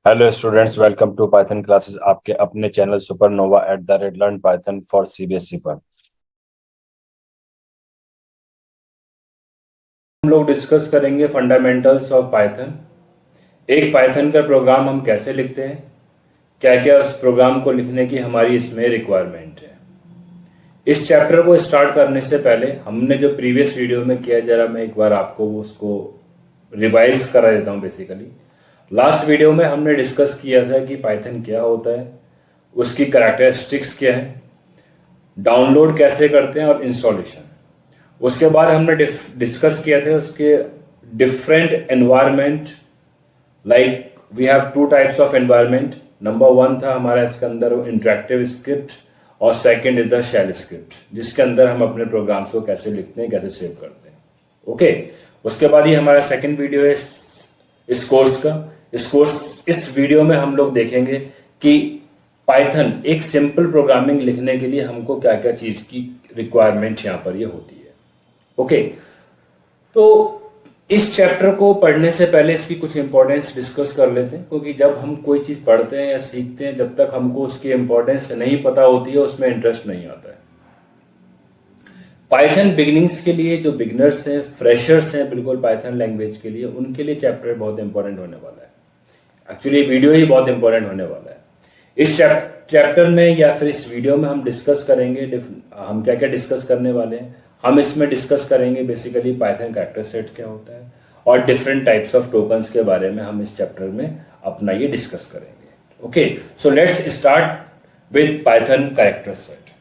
Hello students, welcome to Python classes, आपके अपने channel Supernova @learn Python for CBSE पर। हम लोग डिस्कस करेंगे फंडामेंटल्स ऑफ पाइथन। एक पाइथन का प्रोग्राम हम कैसे लिखते हैं, क्या क्या उस प्रोग्राम को लिखने की हमारी इसमें रिक्वायरमेंट है। इस चैप्टर को स्टार्ट करने से पहले हमने जो प्रीवियस वीडियो में किया, जरा मैं एक बार आपको उसको रिवाइज करा देता हूँ। बेसिकली लास्ट वीडियो में हमने डिस्कस किया था कि पाइथन क्या होता है, उसकी कैरेक्टरिस्टिक्स क्या है, डाउनलोड कैसे करते हैं और इंस्टॉलेशन। उसके बाद हमने डिस्कस किया था उसके different environment. Like we have two types of environment. Number one था हमारा इसके अंदर इंटरेक्टिव स्क्रिप्ट, और second is the shell script, जिसके अंदर हम अपने प्रोग्राम्स को कैसे लिखते हैं, कैसे सेव करते हैं। ओके, उसके बाद ये हमारा सेकंड वीडियो है इस कोर्स का। इस वीडियो में हम लोग देखेंगे कि पाइथन एक सिंपल प्रोग्रामिंग लिखने के लिए हमको क्या क्या चीज की रिक्वायरमेंट यहां पर ये होती है। ओके, तो इस चैप्टर को पढ़ने से पहले इसकी कुछ इंपॉर्टेंस डिस्कस कर लेते हैं, क्योंकि जब हम कोई चीज पढ़ते हैं या सीखते हैं, जब तक हमको उसकी इंपॉर्टेंस नहीं पता होती है उसमें इंटरेस्ट नहीं आता है। पाइथन बिगिनिंग्स के लिए, जो बिगिनर्स हैं, फ्रेशर्स हैं बिल्कुल पाइथन लैंग्वेज के लिए, उनके लिए चैप्टर बहुत इंपॉर्टेंट होने वाला है। एक्चुअली वीडियो ही बहुत इंपॉर्टेंट होने वाला है। इस चैप्टर में या फिर इस वीडियो में हम डिस्कस करेंगे, हम क्या क्या डिस्कस करने वाले हैं। हम इसमें डिस्कस करेंगे बेसिकली पाइथन कैरेक्टर सेट क्या होता है, और डिफरेंट टाइप्स ऑफ टोकन्स के बारे में हम इस चैप्टर में अपना ये डिस्कस करेंगे। Okay, so let's start with Python character set.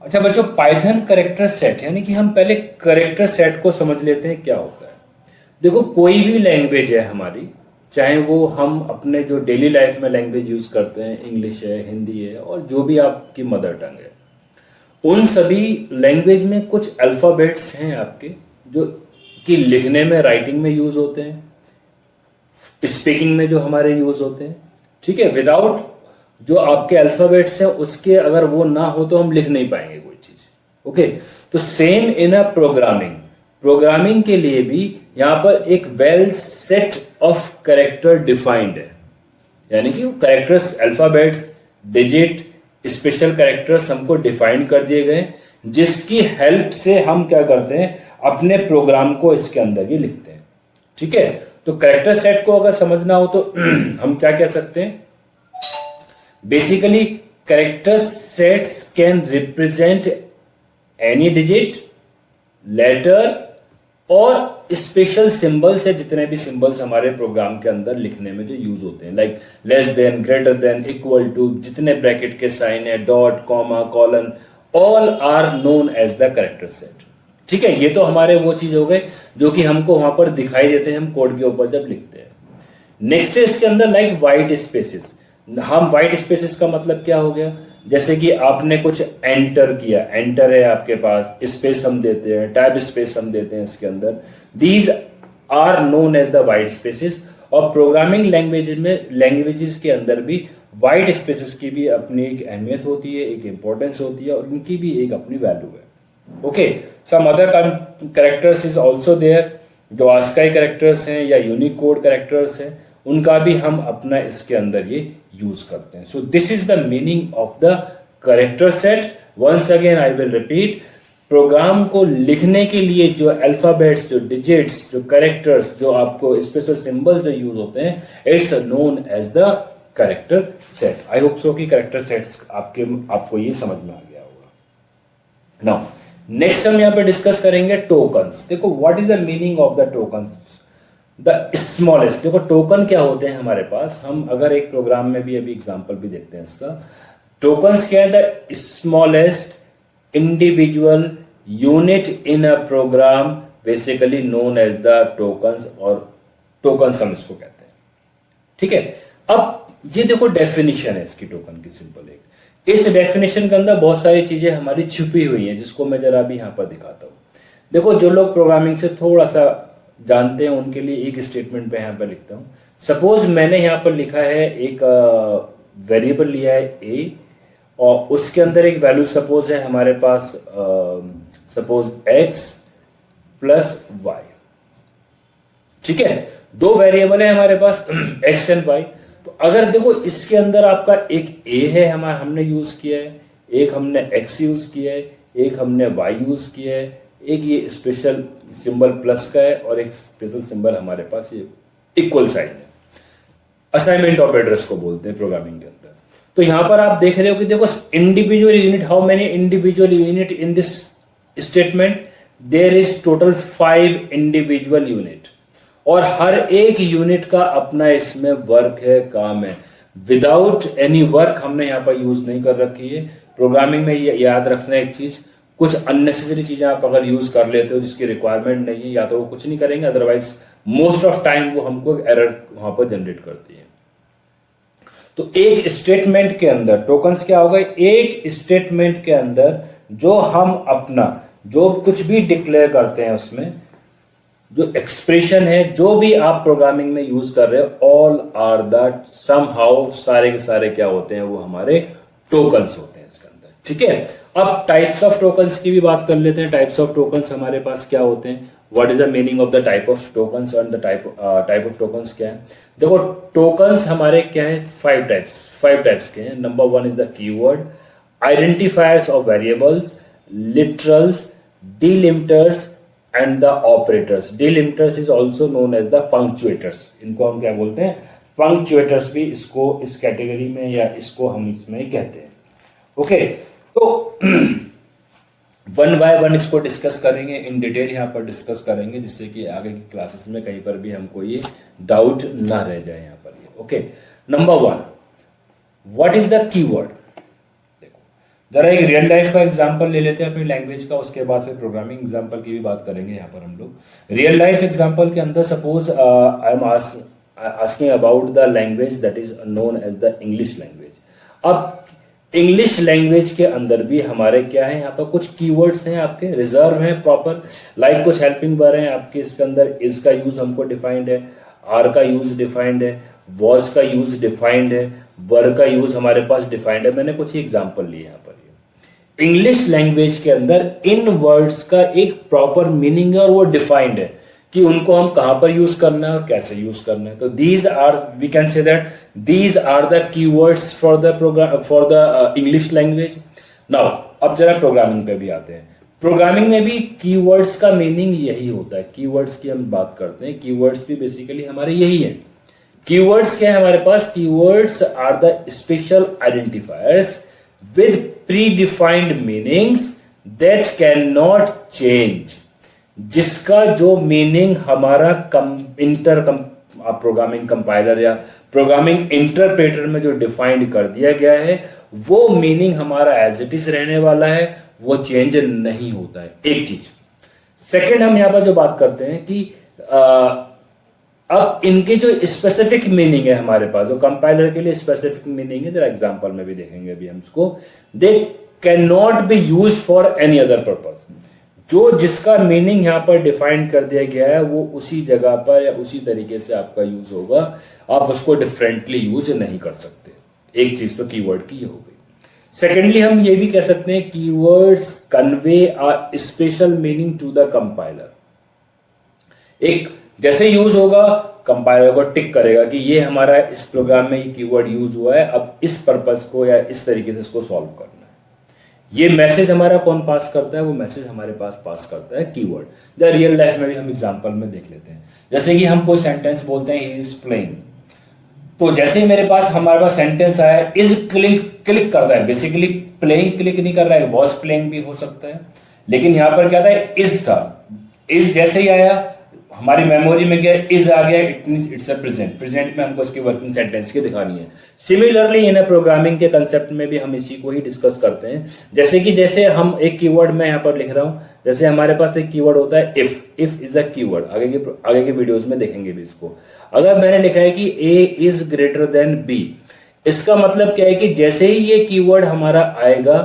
अच्छा बच्चों, पाइथन कैरेक्टर सेट यानी कि हम पहले कैरेक्टर सेट को समझ लेते हैं क्या होता है। देखो, कोई भी लैंग्वेज है हमारी, चाहे वो हम अपने जो डेली लाइफ में लैंग्वेज यूज करते हैं, इंग्लिश है, हिंदी है, और जो भी आपकी मदर टंग है, उन सभी लैंग्वेज में कुछ अल्फाबेट्स हैं आपके, जो कि लिखने में, राइटिंग में यूज होते हैं, स्पीकिंग में जो हमारे यूज होते हैं। ठीक है, विदाउट जो आपके अल्फाबेट्स हैं उसके अगर वो ना हो तो हम लिख नहीं पाएंगे कोई चीज। ओके, तो सेम इन अ प्रोग्रामिंग के लिए भी यहां पर एक well set of character defined है, यानी कि characters, alphabets, digit, special characters हमको डिफाइन कर दिए गए, जिसकी हेल्प से हम क्या करते हैं, अपने प्रोग्राम को इसके अंदर ही लिखते हैं। ठीक है, तो कैरेक्टर सेट को अगर समझना हो तो हम क्या कह सकते हैं, basically character sets can represent any digit, letter और स्पेशल सिंबल्स है, जितने भी सिंबल्स हमारे प्रोग्राम के अंदर लिखने में जो यूज होते हैं, like less than, greater than, equal to, जितने ब्रैकेट के साइन है, dot, comma, colon, all are known as the character set. ठीक है, ये तो हमारे वो चीज हो गए जो कि हमको वहां पर दिखाई देते हैं हम कोड के ऊपर जब लिखते हैं। नेक्स्ट है इसके अंदर लाइक व्हाइट स्पेसेस। हम व्हाइट स्पेसेस का मतलब क्या हो गया, जैसे कि आपने कुछ एंटर किया, एंटर है आपके पास, स्पेस हम देते हैं, टैब स्पेस हम देते हैं इसके अंदर, these are known as the white spaces. और प्रोग्रामिंग लैंग्वेजेस के अंदर भी व्हाइट स्पेसेस की भी अपनी एक अहमियत होती है, एक इंपॉर्टेंस होती है, और उनकी भी एक अपनी वैल्यू है। Okay, some other characters is also there, जो आस्काई कैरेक्टर्स हैं या यूनिकोड कैरेक्टर्स हैं, उनका भी हम अपना इसके अंदर ये यूज करते हैं। So this is the meaning of the character set. Once again I will repeat, program को लिखने के लिए जो अल्फाबेट्स, जो डिजिट्स, जो कैरेक्टर्स, जो आपको स्पेशल सिंबल्स जो यूज होते हैं, it's known as the character set. I hope so कि कैरेक्टर सेट्स आपको ये समझ में आ गया होगा। नाउ नेक्स्ट हम यहां पे डिस्कस करेंगे टोकन्स। देखो, what is the meaning of the token, the smallest. देखो, टोकन क्या होते हैं हमारे पास, हम अगर एक प्रोग्राम में भी अभी एग्जांपल भी देखते हैं इसका। टोकन्स क्या है, the smallest individual unit in a program, basically known as the tokens, और टोकन्स हम इसको कहते हैं। ठीक है, अब ये देखो डेफिनेशन है इसकी टोकन की, सिंपल एक। इस डेफिनेशन के अंदर बहुत सारी चीजें हमारी छुपी हुई हैं, जिसको मैं जरा अभी यहां पर दिखाता हूं। देखो, जो लोग प्रोग्रामिंग से थोड़ा सा जानते हैं उनके लिए एक स्टेटमेंट पे यहां पर लिखता हूं। सपोज मैंने यहां पर लिखा है, एक वेरिएबल लिया है ए, और उसके अंदर एक वैल्यू सपोज है हमारे पास, सपोज x प्लस वाई। ठीक है, दो वेरिएबल है हमारे पास x एंड y। अगर देखो इसके अंदर आपका एक ए है हमारा, हमने यूज किया है, एक हमने एक्स यूज किया है, एक हमने वाई यूज किया है, एक ये स्पेशल सिंबल प्लस का है और एक स्पेशल सिंबल हमारे पास ये इक्वल साइन है। असाइनमेंट ऑपरेटर्स को बोलते हैं प्रोग्रामिंग के अंदर। तो यहां पर आप देख रहे हो कि देखो individual unit, how many individual unit in this statement, there is total 5 individual unit, और हर एक यूनिट का अपना इसमें वर्क है, काम है। विदाउट एनी वर्क हमने यहाँ पर यूज नहीं कर रखी है। प्रोग्रामिंग में ये याद रखना एक चीज, कुछ अननेसेसरी चीजें आप अगर यूज कर लेते हो जिसकी रिक्वायरमेंट नहीं है, या तो वो कुछ नहीं करेंगे, अदरवाइज मोस्ट ऑफ टाइम वो हमको एरर वहां पर जनरेट करती है। तो एक स्टेटमेंट के अंदर टोकन्स क्या होगा, एक स्टेटमेंट के अंदर जो हम अपना जो कुछ भी डिक्लेयर करते हैं उसमें जो एक्सप्रेशन है, जो भी आप प्रोग्रामिंग में यूज कर रहे हो, all are the somehow, सारे के सारे क्या होते हैं, वो हमारे टोकन्स होते हैं इसके अंदर। ठीक है, अब टाइप्स ऑफ टोकन्स की भी बात कर लेते हैं। टाइप्स ऑफ टोकन्स हमारे पास क्या होते हैं, what is the meaning of the type of tokens, और द टाइप ऑफ टोकन्स क्या है। देखो टोकन्स हमारे क्या है, 5 टाइप्स के हैं। Number 1 is the keyword, identifiers of variables, literals, delimiters and the operators. Delimiters is also known as the punctuators. इनको हम क्या बोलते हैं, पंक्चुएटर्स भी इसको इस कैटेगरी में या इसको हम इसमें कहते हैं। ओके, तो 1 बाय 1 इसको डिस्कस करेंगे, इन डिटेल यहाँ पर डिस्कस करेंगे, जिससे कि आगे की क्लासेस में कहीं पर भी हमको ये डाउट ना रह जाए यहाँ पर ये। Okay, number 1, what is the keyword. जरा एक रियल लाइफ का एग्जांपल ले लेते हैं अपनी लैंग्वेज का, उसके बाद फिर प्रोग्रामिंग एग्जांपल की भी बात करेंगे यहाँ पर हम लोग। रियल लाइफ एग्जांपल के अंदर suppose I am asking about the language that is known as the English language. अब इंग्लिश लैंग्वेज के अंदर भी हमारे क्या है, यहाँ पर कुछ कीवर्ड्स हैं आपके, रिजर्व हैं प्रॉपर, लाइक कुछ हेल्पिंग वर्ब हैं आपके इसके अंदर। इज का यूज हमको डिफाइंड है, आर का यूज डिफाइंड है, वॉज का यूज डिफाइंड है, वर का यूज हमारे पास डिफाइंड है। मैंने कुछ एग्जाम्पल लिए यहाँ पर। इंग्लिश लैंग्वेज के अंदर इन वर्ड्स का एक प्रॉपर मीनिंग है और वो डिफाइंड है कि उनको हम कहां पर यूज करना है और कैसे यूज करना है। तो these are, we can say that these are the keywords for the program for the English language. Now अब जरा प्रोग्रामिंग पे भी आते हैं। प्रोग्रामिंग में भी कीवर्ड्स का मीनिंग यही होता है। कीवर्ड्स की हम बात करते हैं, कीवर्ड्स भी बेसिकली हमारे यही है। कीवर्ड्स क्या है हमारे पास, keywords are the special identifiers with predefined meanings that cannot change, जिसका जो मीनिंग हमारा प्रोग्रामिंग कंपाइलर या प्रोग्रामिंग इंटरप्रेटर में जो डिफाइंड कर दिया गया है, वो मीनिंग हमारा एज इट इज रहने वाला है, वो चेंज नहीं होता है। एक चीज। सेकंड, हम यहां पर जो बात करते हैं कि अब इनके जो स्पेसिफिक मीनिंग है हमारे पास, जो कंपाइलर के लिए स्पेसिफिक मीनिंग है, जरा एग्जांपल में भी देखेंगे अभी हम इसको। They can not be use for any other purpose. जो जिसका मीनिंग यहाँ पर डिफाइन कर दिया गया है वो उसी जगह पर या उसी तरीके से आपका यूज होगा, आप उसको डिफरेंटली यूज नहीं कर सकते। एक चीज तो कीवर्ड की हो गई। सेकेंडली, हम ये भी कह सकते हैं keywords convey a special meaning to the compiler. एक जैसे यूज होगा, कंपाइलर को टिक करेगा कि ये हमारा इस प्रोग्राम में ये कीवर्ड यूज हुआ है, अब इस पर्पस को या इस तरीके से इसको सॉल्व करना है। ये मैसेज हमारा कौन पास करता है, वो मैसेज हमारे पास पास करता है कीवर्ड। द रियल लाइफ में भी हम एग्जांपल में देख लेते हैं। जैसे कि हम कोई सेंटेंस बोलते हैं, ही इज प्लेइंग, तो जैसे ही मेरे पास हमारे पास सेंटेंस आया, इज क्लिक कर रहा है, बेसिकली प्लेइंग क्लिक नहीं कर रहा है, वॉज प्लेइंग भी हो सकता है, लेकिन यहां पर क्या था, इज था। इज जैसे ही आया हमारी मेमोरी में क्या इज आ गया, it means it's a present. Present में हमको इसकी वर्किंग सेंटेंस की दिखानी है। सिमिलरली इन प्रोग्रामिंग के कंसेप्ट में भी हम इसी को ही डिस्कस करते हैं। जैसे हम एक कीवर्ड में यहाँ पर लिख रहा हूँ, जैसे हमारे पास एक कीवर्ड होता है if. If is a keyword, आगे के वीडियोस में देखेंगे भी इसको। अगर मैंने लिखा है कि ए इज ग्रेटर देन बी, इसका मतलब क्या है कि जैसे ही ये कीवर्ड हमारा आएगा,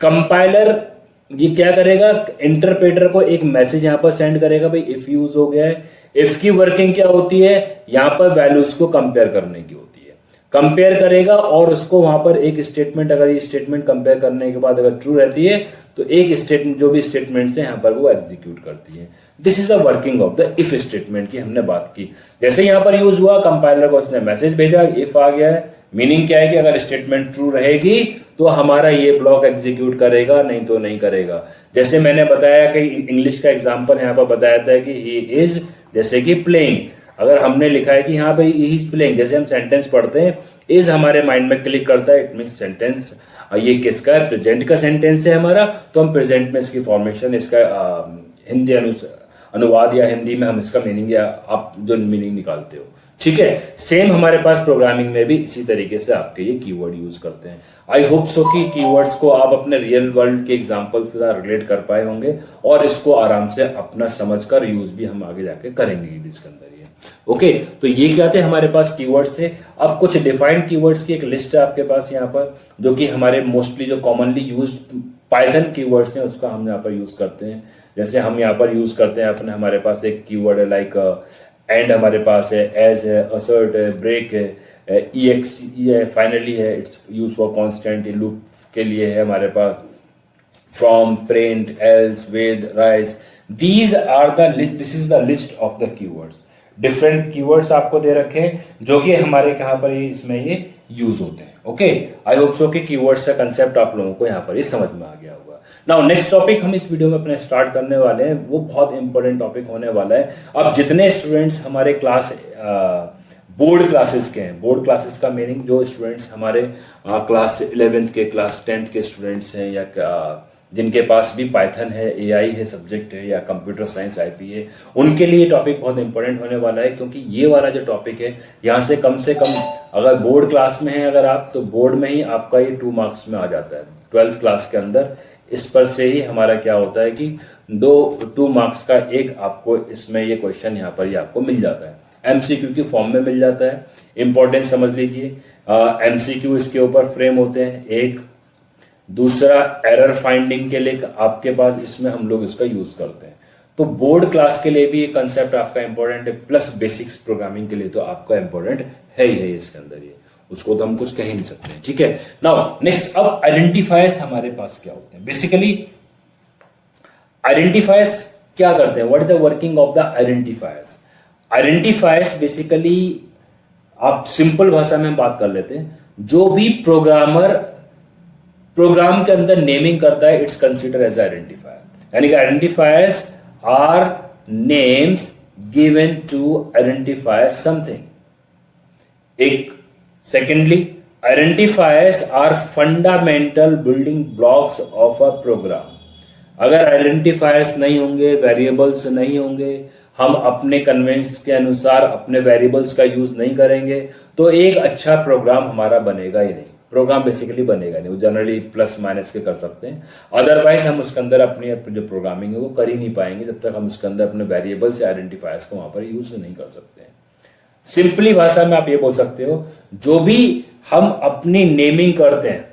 कंपाइलर ये क्या करेगा, इंटरप्रेटर को एक मैसेज यहां पर सेंड करेगा, भाई इफ यूज हो गया है। इफ की वर्किंग क्या होती है, यहां पर वैल्यूज को कंपेयर करने की होती है। कंपेयर करेगा और उसको वहां पर एक स्टेटमेंट, अगर ये स्टेटमेंट कंपेयर करने के बाद अगर ट्रू रहती है तो एक स्टेटमेंट, जो भी स्टेटमेंट्स है यहाँ पर वो एग्जीक्यूट करती है। This is the working of the if statement की हमने बात की। जैसे यहाँ पर यूज हुआ, कंपाइलर को उसने मैसेज भेजा, इफ आ गया है, मीनिंग क्या है कि अगर स्टेटमेंट ट्रू रहेगी तो हमारा ये ब्लॉक एग्जीक्यूट करेगा, नहीं तो नहीं करेगा। जैसे मैंने बताया कि इंग्लिश का एग्जांपल यहाँ पर बताया था कि ही इज, जैसे कि प्लेइंग, अगर हमने लिखा है कि यहाँ पे ही इज प्लेइंग, जैसे हम सेंटेंस पढ़ते हैं, इज हमारे माइंड में क्लिक करता है, इट मीन सेंटेंस, ये किसका है, प्रेजेंट का सेंटेंस है हमारा, तो हम प्रेजेंट में इसकी फॉर्मेशन, इसका हिंदी अनुवाद या हिंदी में हम इसका मीनिंग या आप जो मीनिंग निकालते हो, ठीक है। सेम हमारे पास प्रोग्रामिंग में भी इसी तरीके से आपके ये कीवर्ड यूज करते हैं। आई होप सो कि कीवर्ड्स को आप अपने रियल वर्ल्ड के एग्जांपल से रिलेट कर पाए होंगे और इसको आराम से अपना समझकर यूज भी हम आगे जाके करेंगे इसके अंदर ये। ओके, तो ये क्या थे हमारे पास कीवर्ड्स थे। अब कुछ डिफाइंड कीवर्ड्स की एक लिस्ट है आपके पास यहाँ पर, जो कि हमारे मोस्टली जो कॉमनली यूज पाइथन कीवर्ड्स हैं उसका हम यहाँ पर यूज करते हैं। जैसे हम यहाँ पर यूज करते हैं अपने, हमारे पास एक कीवर्ड है लाइक एंड, हमारे पास है एज है, असर्ट है, ब्रेक है, EXE है, फाइनली है, it's use for constant, loop के लिए है हमारे पास from, print, else, with, raise. These are the list, this is the list of the keywords. Different keywords आपको दे रखे हैं जो कि हमारे यहाँ पर इसमें ये यूज होते हैं। ओके, आई होप सो कि कीवर्ड्स का कंसेप्ट आप लोगों को यहाँ पर ये समझ में आ गया होगा। नाउ नेक्स्ट टॉपिक हम इस वीडियो में अपने स्टार्ट करने वाले हैं, वो बहुत इंपॉर्टेंट टॉपिक होने वाला है। अब जितने स्टूडेंट्स हमारे क्लास बोर्ड क्लासेस के हैं, बोर्ड क्लासेस का मीनिंग जो स्टूडेंट्स हमारे क्लास 11th के, क्लास 10th के स्टूडेंट्स हैं, या जिनके पास भी पाइथन है, AI है सब्जेक्ट है, या कंप्यूटर साइंस IP है, उनके लिए टॉपिक बहुत इंपॉर्टेंट होने वाला है। क्योंकि ये वाला जो टॉपिक है यहाँ से कम अगर बोर्ड क्लास में है अगर आप, तो बोर्ड में ही आपका ये 2 मार्क्स में आ जाता है 12th क्लास के अंदर। इस पर से ही हमारा क्या होता है कि 2 मार्क्स का एक आपको इसमें ये क्वेश्चन यहाँ पर ही आपको मिल जाता है, MCQ की फॉर्म में मिल जाता है। इंपॉर्टेंट समझ लीजिए, MCQ इसके ऊपर फ्रेम होते हैं एक, दूसरा एरर फाइंडिंग के लिए आपके पास इसमें हम लोग इसका यूज करते हैं। तो बोर्ड क्लास के लिए भी ये कंसेप्ट आपका इंपॉर्टेंट है, प्लस बेसिक्स प्रोग्रामिंग के लिए तो आपका इंपॉर्टेंट है ही है इसके अंदर, ये उसको तो हम कुछ कह ही नहीं सकते, ठीक है। नाउ नेक्स्ट, अब आइडेंटिफायर्स हमारे पास क्या होते हैं। बेसिकली आइडेंटिफायर्स क्या करते हैं, what is the working of the identifiers. Identifiers basically, आप सिंपल भाषा में बात कर लेते हैं, जो भी प्रोग्रामर प्रोग्राम के अंदर नेमिंग करता है, इट्स कंसिडर एज आइडेंटिफायर। यानी कि identifiers are names given to identify something. एक secondly, identifiers are fundamental building blocks of a program. अगर आइडेंटिफायर्स नहीं होंगे, वेरिएबल्स नहीं होंगे, हम अपने कन्वेंस के अनुसार अपने वेरिएबल्स का यूज नहीं करेंगे, तो एक अच्छा प्रोग्राम हमारा बनेगा ही नहीं। प्रोग्राम बेसिकली बनेगा नहीं, वो जनरली प्लस माइनस के कर सकते हैं, अदरवाइज हम उसके अंदर अपनी जो प्रोग्रामिंग है वो कर ही नहीं पाएंगे जब तक हम उसके अंदर अपने वेरिएबल्स या आइडेंटिफायर्स को वहां पर यूज नहीं कर सकते हैं। सिंपली भाषा में आप ये बोल सकते हो, जो भी हम अपनी नेमिंग करते हैं,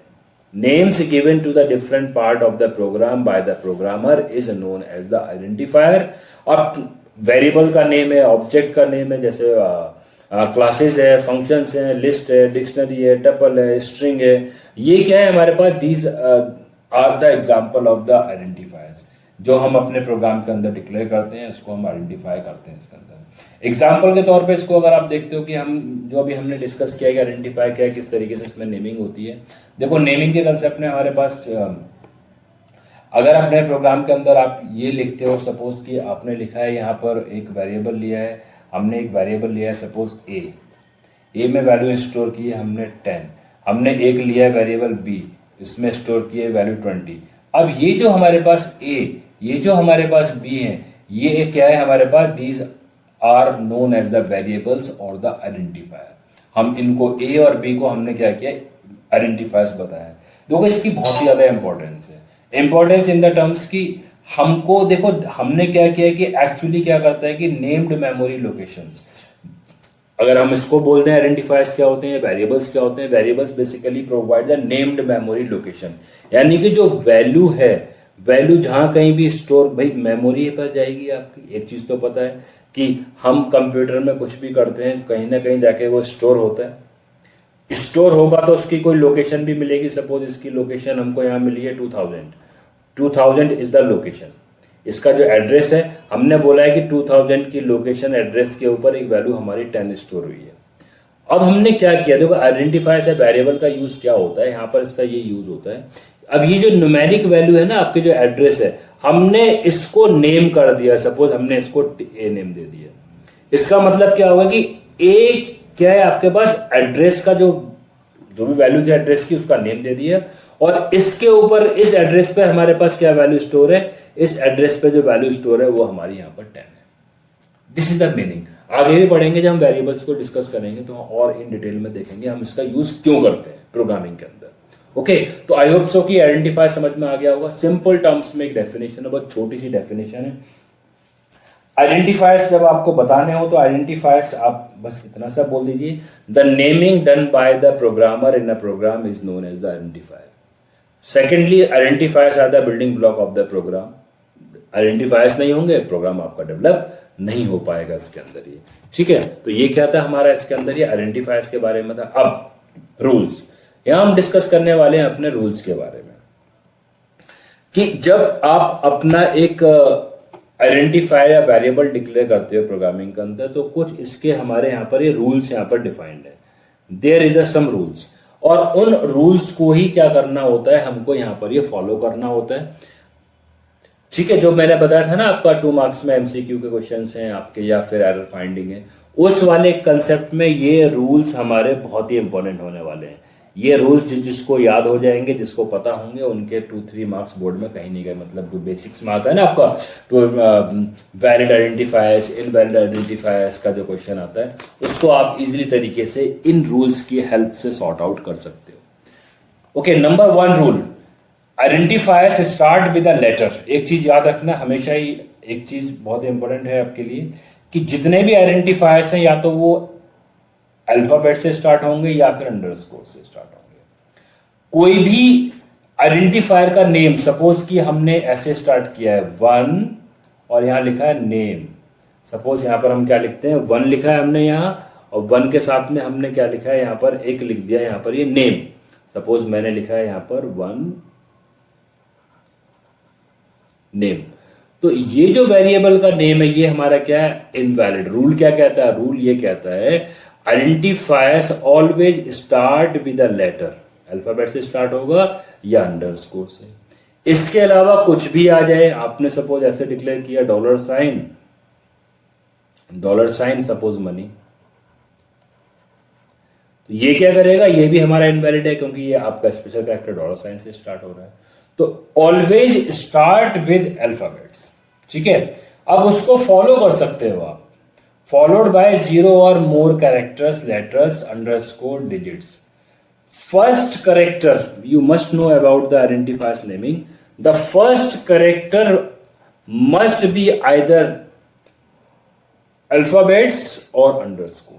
names given to the different part of the program by the programmer is known as the identifier. अब वेरिएबल का नेम है, ऑब्जेक्ट का नेम है, जैसे क्लासेस है, फंक्शंस है, लिस्ट है, डिक्शनरी है, टपल है, स्ट्रिंग है, ये क्या है हमारे पास, these are the example of the identifiers जो हम अपने प्रोग्राम के अंदर डिक्लेयर करते हैं, इसको हम आइडेंटिफाई करते हैं इसके अंदर। एग्जांपल के तौर पे इसको अगर आप देखते हो कि हम जो अभी हमने डिस्कस किया कि आइडेंटिफाई क्या है, किस तरीके से इसमें नेमिंग होती है। देखो, नेमिंग के कंसेप्ट में हमारे पास अगर अपने प्रोग्राम के अंदर आप ये लिखते हो, सपोज कि आपने लिखा है यहाँ पर एक वेरिएबल लिया है, हमने एक वेरिएबल लिया है सपोज ए में वैल्यू स्टोर की है हमने 10, हमने एक लिया है वेरिएबल बी, इसमें स्टोर की है वैल्यू 20। अब ये जो हमारे पास ये जो हमारे पास बी है, ये क्या है हमारे पास, these are known as the variables और द आइडेंटिफायर। हम इनको ए और बी को हमने क्या किया, आइडेंटिफायर्स बताया। देखो, इसकी बहुत ही ज्यादा इंपॉर्टेंस है, इंपॉर्टेंस इन द टर्म्स की हमको, देखो हमने क्या किया कि एक्चुअली क्या करता है कि नेम्ड मेमोरी लोकेशंस, अगर हम इसको बोलते हैं आइडेंटिफायर्स क्या होते हैं, वेरिएबल्स क्या होते हैं, variables basically provide the named memory location. यानी कि जो वैल्यू है, वैल्यू जहां कहीं भी स्टोर, भाई मेमोरी पर जाएगी आपकी। एक चीज तो पता है कि हम कंप्यूटर में कुछ भी करते हैं, कहीं ना कहीं जाके वो स्टोर होता है। स्टोर होगा तो उसकी कोई लोकेशन भी मिलेगी। सपोज इसकी लोकेशन हमको यहाँ मिली है 2000 इज द लोकेशन। इसका जो एड्रेस है, हमने बोला है कि 2000 की लोकेशन एड्रेस के ऊपर एक वैल्यू हमारी 10 स्टोर हुई है। अब हमने क्या किया, देखो आइडेंटिफायर से वेरिएबल का यूज क्या होता है, यहाँ पर इसका ये यूज होता है। अब ये जो न्यूमेरिक वैल्यू है ना, आपके जो एड्रेस है, हमने इसको नेम कर दिया। सपोज हमने इसको ए नेम दे दिया। इसका मतलब क्या होगा कि ए क्या है आपके पास, एड्रेस का जो भी वैल्यू थी एड्रेस की, उसका नेम दे दिया। और इसके ऊपर इस एड्रेस पे हमारे पास क्या वैल्यू स्टोर है, इस एड्रेस पे जो वैल्यू स्टोर है वो हमारी यहाँ पर 10 है। This is the meaning. आगे भी पढ़ेंगे जब हम वेरिएबल्स को डिस्कस करेंगे तो और इन डिटेल में देखेंगे हम इसका यूज क्यों करते हैं प्रोग्रामिंग के अंदर। ओके, तो आई होप सो कि आइडेंटिफाई समझ में आ गया होगा। सिंपल टर्म्स में एक डेफिनेशन है, बहुत छोटी सी डेफिनेशन है। आइडेंटिफायर्स जब आपको बताने हो तो आइडेंटिफायर्स आप बस इतना सा बोल दीजिए, the naming done by the programmer in a program is known as the identifier. Secondly, identifiers are the building block of the program. Identifiers नहीं होंगे, प्रोग्राम आपका डेवलप नहीं हो पाएगा इसके अंदर ये। ठीक है, तो ये क्या था हमारा इसके अंदर, ये आइडेंटिफायर्स के बारे में था। अब रूल्स, यहां हम डिस्कस करने वाले हैं अपने रूल्स के बारे में, कि जब आप अपना एक आइडेंटिफायर या वेरिएबल डिक्लेयर करते हो प्रोग्रामिंग के अंदर, तो कुछ इसके हमारे यहाँ पर ये रूल्स यहाँ पर डिफाइंड है। There is a some rules, और उन रूल्स को ही क्या करना होता है, हमको यहाँ पर ये फॉलो करना होता है। ठीक है, जो मैंने बताया था ना आपका 2 मार्क्स में एमसीक्यू के क्वेश्चंस हैं आपके, या फिर एरर फाइंडिंग है, उस वाले कंसेप्ट में ये रूल्स हमारे बहुत ही इंपॉर्टेंट होने वाले हैं। ये रूल्स जिसको याद हो जाएंगे, जिसको पता होंगे, उनके 2-3 मार्क्स बोर्ड में कहीं नहीं गए। मतलब जो बेसिक्स में आता है ना आपका, तो वैलिड आइडेंटिफायर्स, इनवैलिड आइडेंटिफायर्स का जो क्वेश्चन आता है, उसको आप इजीली तरीके से इन रूल्स की हेल्प से सॉर्ट आउट कर सकते हो। Okay, number 1 rule, identifiers start with a letter. एक चीज याद रखना हमेशा ही, एक चीज बहुत इंपॉर्टेंट है आपके लिए, कि जितने भी आइडेंटिफायर्स हैं या तो वो अल्फाबेट से स्टार्ट होंगे या फिर अंडरस्कोर से स्टार्ट होंगे। कोई भी आइडेंटिफायर का नेम, सपोज कि हमने ऐसे स्टार्ट किया है 1 और यहां लिखा है नेम। सपोज यहां पर हम क्या लिखते हैं, 1 लिखा है हमने यहां, और 1 के साथ में हमने क्या लिखा है, यहां पर एक लिख दिया, यहां पर ये नेम। सपोज मैंने लिखा है यहां पर 1 नेम। तो ये जो वेरिएबल का नेम है ये हमारा क्या है, इनवैलिड। रूल क्या कहता है, रूल ये कहता है identifiers always start with a letter. Alphabet से स्टार्ट होगा या अंडरस्कोर से। इसके अलावा कुछ भी आ जाए, आपने सपोज ऐसे डिक्लेयर किया $, सपोज मनी, तो ये क्या करेगा, ये भी हमारा इनवैलिड है क्योंकि ये आपका स्पेशल कैरेक्टर $, से स्टार्ट हो रहा है। तो ऑलवेज स्टार्ट विद अल्फाबेट्स। ठीक है, अब उसको फॉलो कर सकते हो आप, फॉलोड बाय 0 और more characters, letters, underscore, digits. First character, you must know about the identifiers naming, the first character must be either alphabets और अंडरस्कोर।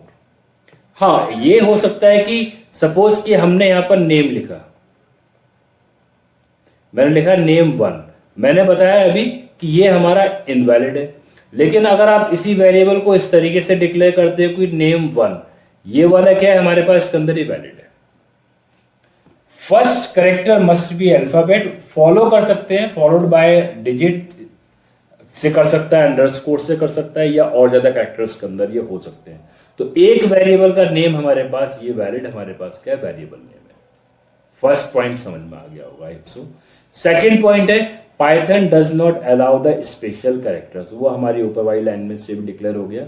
हाँ, ये हो सकता है कि सपोज कि हमने यहां पर नेम लिखा, मैंने लिखा नेम 1, मैंने बताया अभी कि ये हमारा इनवैलिड है। लेकिन अगर आप इसी वेरिएबल को इस तरीके से डिक्लेयर करते हो कि नेम 1, ये वाला क्या है हमारे पास, इसके अंदर ही वैलिड है। First character must B alphabet, follow कर सकते हैं, फॉलोड बाय डिजिट से कर सकता है, अंडरस्कोर से कर सकता है, या और ज्यादा कैरेक्टर्स के अंदर ये हो सकते हैं। तो एक वेरिएबल का नेम हमारे पास ये वैलिड हमारे पास क्या वेरिएबल नेम है। फर्स्ट पॉइंट समझ में आ गया होगा। सो सेकेंड पॉइंट है, Python does not allow the special characters. वो हमारी ऊपर वाली लाइन में से भी डिक्लेयर हो गया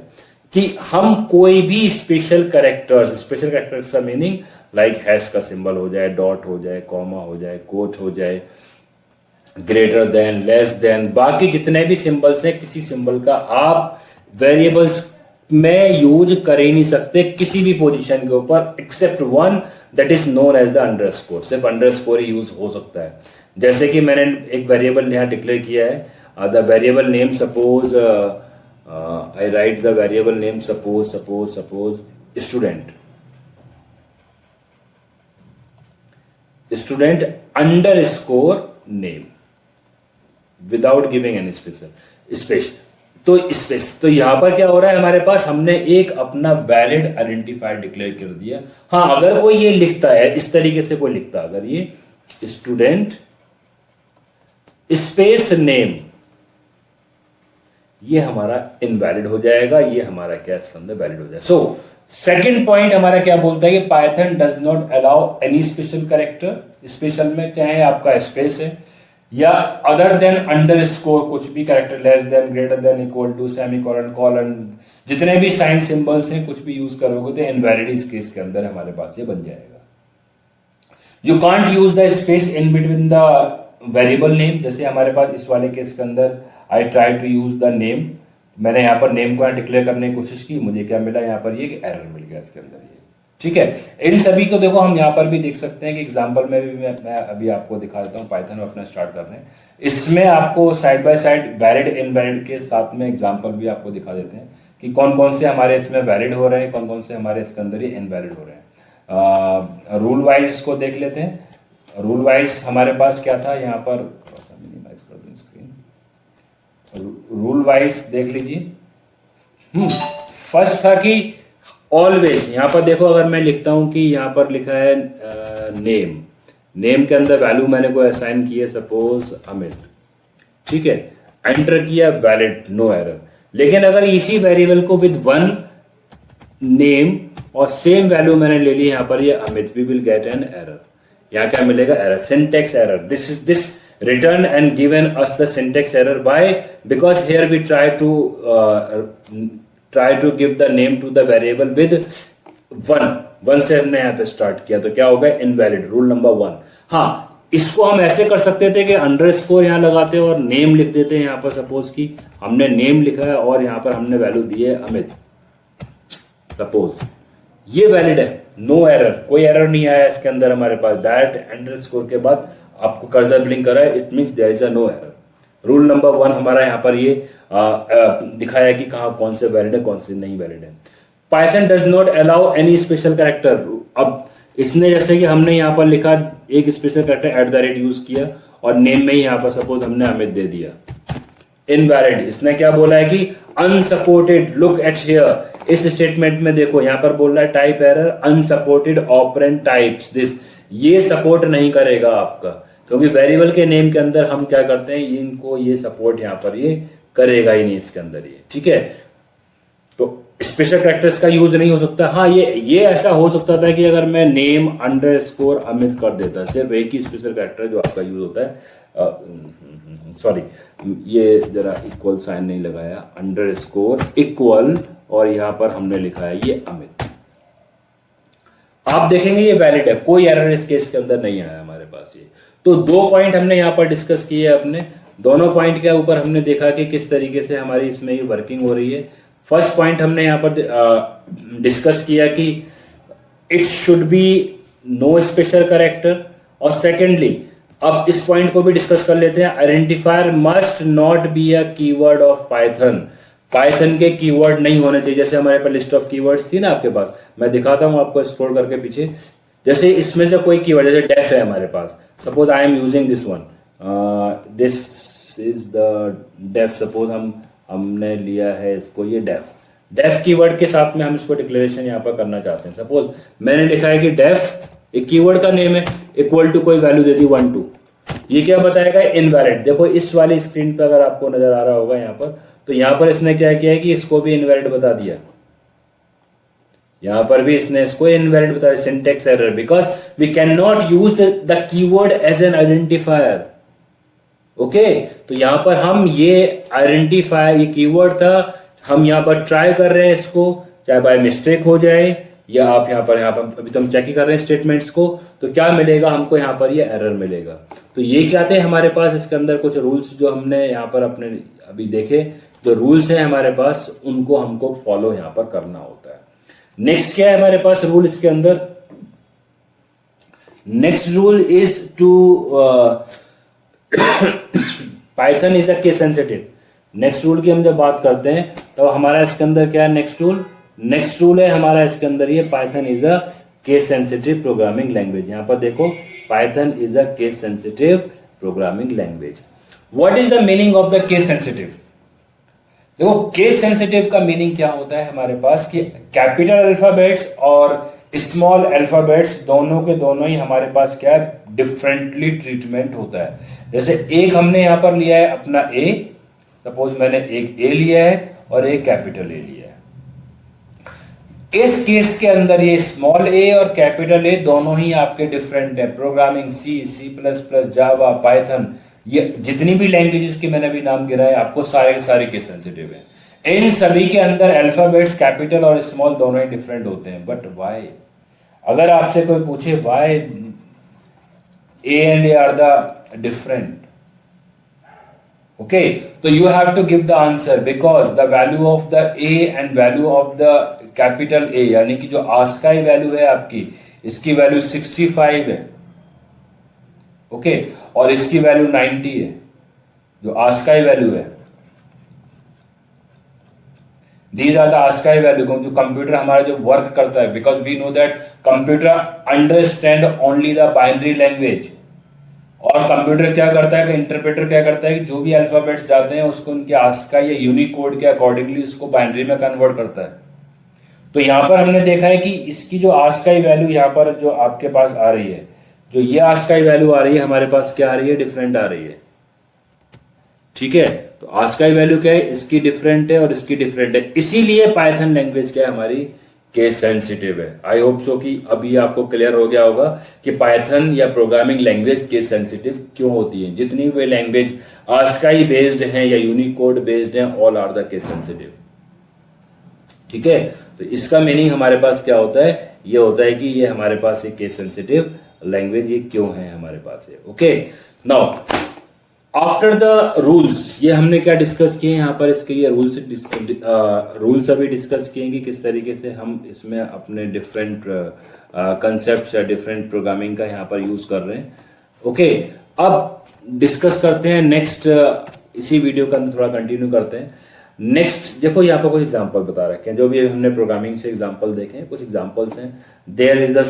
कि हम कोई भी स्पेशल कैरेक्टर्स का मीनिंग लाइक हैश का सिंबल हो जाए, डॉट हो जाए, कॉमा हो जाए, कोट हो जाए, ग्रेटर देन, लेस देन, बाकी जितने भी सिंबल्स हैं, किसी सिंबल का आप वेरिएबल्स में यूज कर ही नहीं सकते किसी भी पोजीशन के ऊपर, except one, that is known as the underscore. सिर्फ अंडरस्कोर ही यूज हो सकता है। जैसे कि मैंने एक वेरिएबल यहां डिक्लेयर किया है, the variable name suppose I right the variable name suppose student underscore name, without giving any space. तो स्पेस, तो यहां पर क्या हो रहा है हमारे पास, हमने एक अपना वैलिड आइडेंटिफायर डिक्लेयर कर दिया। हाँ, अगर कोई ये लिखता है इस तरीके से, कोई लिखता है अगर ये स्टूडेंट स्पेस नेम, ये हमारा इनवैलिड हो जाएगा, ये हमारा क्या इसके अंदर वैलिड हो जाएगा। सो सेकंड पॉइंट हमारा क्या बोलता है कि Python does not allow any special character, special में चाहे आपका स्पेस है या अदर देन अंडरस्कोर, कुछ भी character, less than, greater than, equal to, semicolon, colon, जितने भी साइन सिंबल्स हैं कुछ भी यूज करोगे तो इनवैलिड इस केस के अंदर हमारे पास ये बन जाएगा। You can't use the space in between the variable name, जैसे हमारे पास इस वाले केस के अंदर I try to use the name, मैंने यहाँ पर नेम को डिक्लेयर करने की कोशिश की, मुझे क्या मिला यहाँ पर, ये एरर मिल गया इसके अंदर ये। ठीक है, इन सभी को देखो हम यहाँ पर भी देख सकते हैं कि एग्जांपल में भी मैं अभी आपको दिखा देता हूँ, पाइथन में अपना स्टार्ट कर रहे हैं, इसमें आपको side by side valid invalid के साथ में एग्जांपल भी आपको दिखा देते हैं कि कौन कौन से हमारे इसमें वैलिड हो रहे हैं, कौन कौन से हमारे इसके अंदर ही इनवैलिड हो रहे हैं। रूल वाइज इसको देख लेते हैं। रूल वाइज हमारे पास क्या था यहाँ पर, मिनिमाइज कर दूं स्क्रीन, रूल वाइज देख लीजिए। फर्स्ट था कि ऑलवेज, यहां पर देखो अगर मैं लिखता हूं कि यहां पर लिखा है नेम, नेम के अंदर वैल्यू मैंने को असाइन की है सपोज अमित, ठीक है, एंटर किया, वैलिड, नो एरर। लेकिन अगर इसी वेरिएबल को विद वन नेम और सेम वैल्यू मैंने ले ली यहां पर ये Amit, we will get an error. यहां क्या मिलेगा, error, syntax error, this return and given us the syntax error. Why? Because here we try to give the name to the variable with one से हमने यहाँ पे स्टार्ट किया, तो क्या होगा, इनवैलिड, रूल नंबर 1। हाँ, इसको हम ऐसे कर सकते थे कि अंडरस्कोर यहाँ लगाते और नेम लिख देते हैं। यहाँ पर सपोज की हमने नेम लिखा है और यहाँ पर हमने वैल्यू दी है अमित, सपोज ये वैलिड है, नो एरर, कोई एरर नहीं आया इसके अंदर हमारे पास। दैट अंडरस्कोर के बाद आपको कर्सर ब्लिंक कर रहा है, it means there is a no error. Rule number 1 हमारा यहाँ पर ये दिखाया कि कहाँ कौन से वैलिड है कौन से नहीं वैलिड है। Python does not allow any special character. अब इसने जैसे कि हमने यहाँ पर लिखा एक स्पेशल कैरेक्टर @ यूज किया और नेम में ही यहाँ पर सपोज हमने अमित दे दिया, इनवैलिड। इसने क्या बोला है कि अनसपोर्टेड, लुक एट हियर, इस स्टेटमेंट में देखो यहाँ पर बोल रहा है type error, unsupported operand types this, ये सपोर्ट नहीं करेगा आपका, क्योंकि वेरिएबल के नेम के अंदर हम क्या करते हैं, इनको ये सपोर्ट यहाँ पर ये करेगा ही नहीं इसके अंदर ये, ठीक है। तो स्पेशल कैरेक्टर्स का यूज नहीं हो सकता। हाँ, ये ऐसा हो सकता था कि अगर मैं नेम अंडरस्कोर अमित कर देता, सिर्फ एक ही स्पेशल कैरेक्टर जो आपका यूज होता है, सॉरी ये जरा इक्वल साइन नहीं लगाया, अंडरस्कोर इक्वल और यहाँ पर हमने लिखा है ये अमित, आप देखेंगे ये वैलिड है, कोई एरर इस केस के अंदर नहीं आया हमारे पास ये। तो 2 पॉइंट हमने यहाँ पर डिस्कस किए अपने, दोनों पॉइंट के ऊपर हमने देखा कि किस तरीके से हमारी इसमें ये वर्किंग हो रही है। फर्स्ट पॉइंट हमने यहाँ पर डिस्कस किया कि it should be no special character, और सेकेंडली अब इस पॉइंट को भी डिस्कस कर लेते हैं, identifier must not be a keyword of Python. Python के कीवर्ड नहीं होने चाहिए। जैसे हमारे पास लिस्ट ऑफ कीवर्ड्स थी ना आपके पास, मैं दिखाता हूं आपको स्क्रॉल करके पीछे, जैसे इसमें से कोई कीवर्ड, जैसे डेफ है हमारे पास, suppose I am using this one, this is the def, suppose हमने लिया है इसको, ये डेफ कीवर्ड के साथ में हम इसको डिक्लेरेशन यहाँ पर करना चाहते हैं। सपोज मैंने लिखा है कि डेफ एक कीवर्ड का नेम है, इक्वल टू कोई वैल्यू दे दी 1 2, ये क्या बताएगा, इनवैलिड। देखो इस वाली स्क्रीन पे अगर आपको नजर आ रहा होगा यहाँ पर, तो यहां पर इसने क्या किया है कि इसको भी इनवैलिड बता दिया, यहां पर भी इसने इसको इनवैलिड बता दिया, syntax error, because we can not use the keyword as an identifier. Okay, तो यहां पर हम ये आइडेंटिफायर, ये कीवर्ड था, हम यहां पर ट्राई कर रहे हैं इसको, चाहे बाय मिस्टेक हो जाए या आप यहां पर अभी तो हम चेक ही कर रहे हैं स्टेटमेंट्स को, तो क्या मिलेगा हमको, यहां पर ये एरर मिलेगा। तो ये क्या थे हमारे पास इसके अंदर कुछ रूल्स जो हमने यहां पर अपने अभी देखे, जो रूल्स हैं हमारे पास उनको हमको फॉलो यहां पर करना होता है। नेक्स्ट क्या है हमारे पास रूल इसके अंदर, next rule is two Python is a case sensitive. Next rule की हम जब बात करते हैं तो हमारा इसके अंदर क्या है, नेक्स्ट रूल है हमारा इसके अंदर ये, Python is a case sensitive programming language. यहां पर देखो Python is a case sensitive programming language. What is the meaning of the case sensitive? देखो केस सेंसिटिव का मीनिंग क्या होता है हमारे पास कि कैपिटल अल्फाबेट्स और स्मॉल अल्फाबेट्स दोनों के दोनों ही हमारे पास क्या है, डिफरेंटली ट्रीटमेंट होता है। जैसे एक हमने यहां पर लिया है अपना ए, सपोज मैंने एक ए लिया है और एक कैपिटल ए लिया है। इस केस के अंदर ये स्मॉल ए और कैपिटल ए दोनों ही आपके डिफरेंट है। प्रोग्रामिंग C++, जावा, पाइथन, ये जितनी भी लैंग्वेजेस के मैंने अभी नाम गिरा है आपको सारे के सारे केस सेंसिटिव है। इन सभी के अंदर अल्फाबेट्स कैपिटल और स्मॉल दोनों ही डिफरेंट होते हैं। बट व्हाई, अगर आपसे कोई पूछे why A and A R the different, okay, so you have to give the answer because the value of the a and value of the capital A, यानी कि जो ASCII वैल्यू है आपकी, इसकी वैल्यू 65 है, ओके, और इसकी value 90 है, जो ASCII वैल्यू है। These are the ASCII value, जो कंप्यूटर हमारा जो वर्क करता है, because we know that computer understand only the binary language. और कंप्यूटर क्या करता है कि इंटरप्रेटर क्या करता है कि जो भी अल्फाबेट्स जाते हैं उसको उनके ASCII या यूनिकोड के अकॉर्डिंगली उसको बाइनरी में कन्वर्ट करता है। तो यहां पर हमने देखा है कि इसकी जो ASCII वैल्यू यहां पर जो आपके पास आ रही है, जो ये ASCII वैल्यू आ रही है हमारे पास क्या आ रही है, डिफरेंट आ रही है, ठीक है। तो ASCII वैल्यू क्या है, इसकी डिफरेंट है और इसकी डिफरेंट है, इसीलिए पाइथन लैंग्वेज क्या है हमारी, केस सेंसिटिव है। आई होप सो कि अभी आपको क्लियर हो गया होगा कि पाइथन या प्रोग्रामिंग लैंग्वेज केस सेंसिटिव क्यों होती है। जितनी भी लैंग्वेज ASCII बेस्ड हैं या यूनिकोड बेस्ड हैं, all are the case sensitive, ठीक है। तो इसका मीनिंग हमारे पास क्या होता है, ये होता है कि ये हमारे पास एक केस सेंसिटिव लैंग्वेज ये क्यों है हमारे पास है, okay. Now after the rules, ये हमने क्या डिस्कस किए यहाँ पर, इसके ये रूल्स अभी डिस्कस किए कि किस तरीके से हम इसमें अपने डिफरेंट कंसेप्ट या डिफरेंट प्रोग्रामिंग का यहाँ पर यूज कर रहे हैं, ओके। अब डिस्कस करते हैं नेक्स्ट, इसी वीडियो का अंदर थोड़ा कंटिन्यू करते हैं। नेक्स्ट देखो यहाँ पर कुछ एग्जांपल बता रखे हैं, जो भी हमने प्रोग्रामिंग से एग्जांपल देखे हैं, कुछ एग्जांपल्स हैं। There is the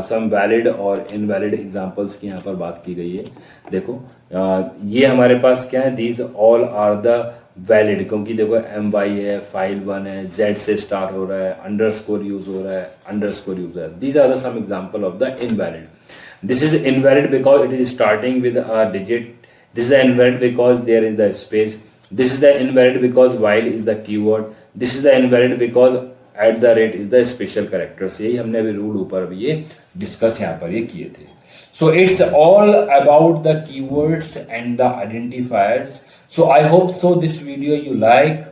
some valid और इनवैलिड एग्जांपल्स की यहाँ पर बात की गई है। देखो ये हमारे पास क्या है, these all are the valid, क्योंकि देखो my है, file1 है, z से स्टार्ट हो रहा है, अंडरस्कोर यूज हो रहा है, अंडरस्कोर यूज हो रहा है। These are the some example of the invalid. This is invalid because it is starting with a digit. This is invalid because there is the space. This is the invalid because while is the keyword. This is the invalid because at the rate is the special characters. यही हमने अभी rule ऊपर अभी ये discuss यहाँ पर ये किए थे। So it's all about the keywords and the identifiers. So I hope so this video you like.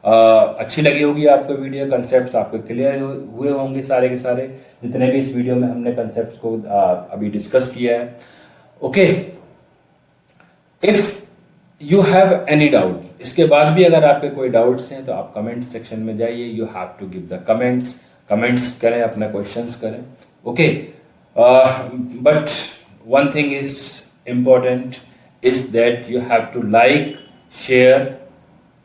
अच्छी लगी होगी आपको वीडियो, कंसेप्ट आपको क्लियर हुए होंगे सारे के सारे, जितने भी इस वीडियो में हमने कंसेप्ट को अभी डिस्कस किया है, okay. If you have any doubt, इसके बाद भी अगर आपके कोई डाउट्स हैं तो आप कमेंट सेक्शन में जाइए। You have to give the comments करें, अपना क्वेश्चंस करें, okay. But one thing is important is that you have to like, share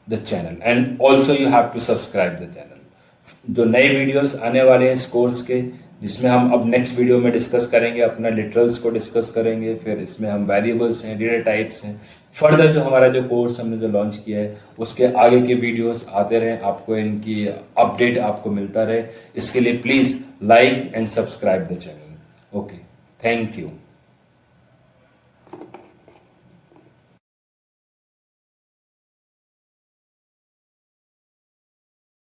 the channel and also you have to subscribe the channel. जो नए videos आने वाले हैं इस course के, जिसमें हम अब नेक्स्ट वीडियो में डिस्कस करेंगे, अपना लिटरल्स को डिस्कस करेंगे, फिर इसमें हम वेरिएबल्स हैं, डेटा टाइप्स हैं, फर्दर जो हमारा जो कोर्स हमने जो लॉन्च किया है उसके आगे के वीडियोस आते रहे, आपको इनकी अपडेट आपको मिलता रहे। इसके लिए please like and subscribe the channel, okay, thank you.